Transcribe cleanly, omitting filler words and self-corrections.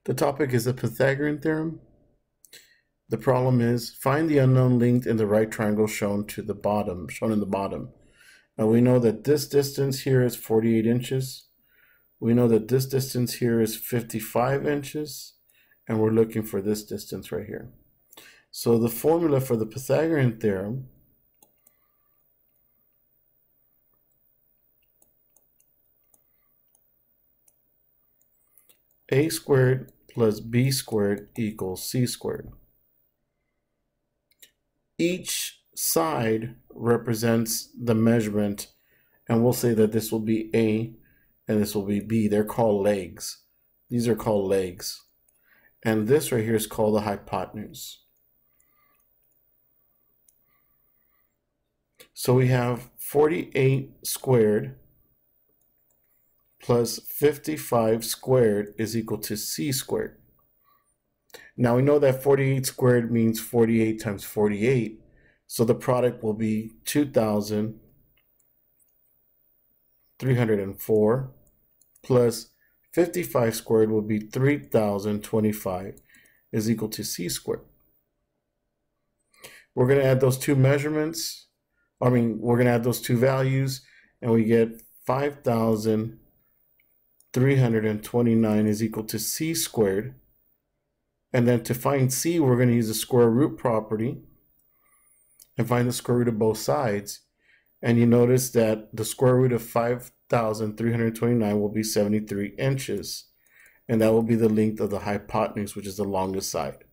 The topic is the Pythagorean Theorem. The problem is find the unknown length in the right triangle shown in the bottom. Now we know that this distance here is 48 inches. We know that this distance here is 55 inches, and we're looking for this distance right here. So the formula for the Pythagorean theorem a squared plus b squared equals c squared. Each side represents the measurement, and we'll say that this will be A and this will be B. They're called legs. These are called legs. And this right here is called the hypotenuse. So we have 48 squared plus 55 squared is equal to c squared. Now we know that 48 squared means 48 times 48, so the product will be 2,304 plus 55 squared will be 3,025 is equal to c squared. We're going to add those two measurements, we're going to add those two values, and we get 5,329 is equal to c squared. And then to find c, we're going to use the square root property and find the square root of both sides. And you notice that the square root of 5,329 will be 73 inches. And that will be the length of the hypotenuse, which is the longest side.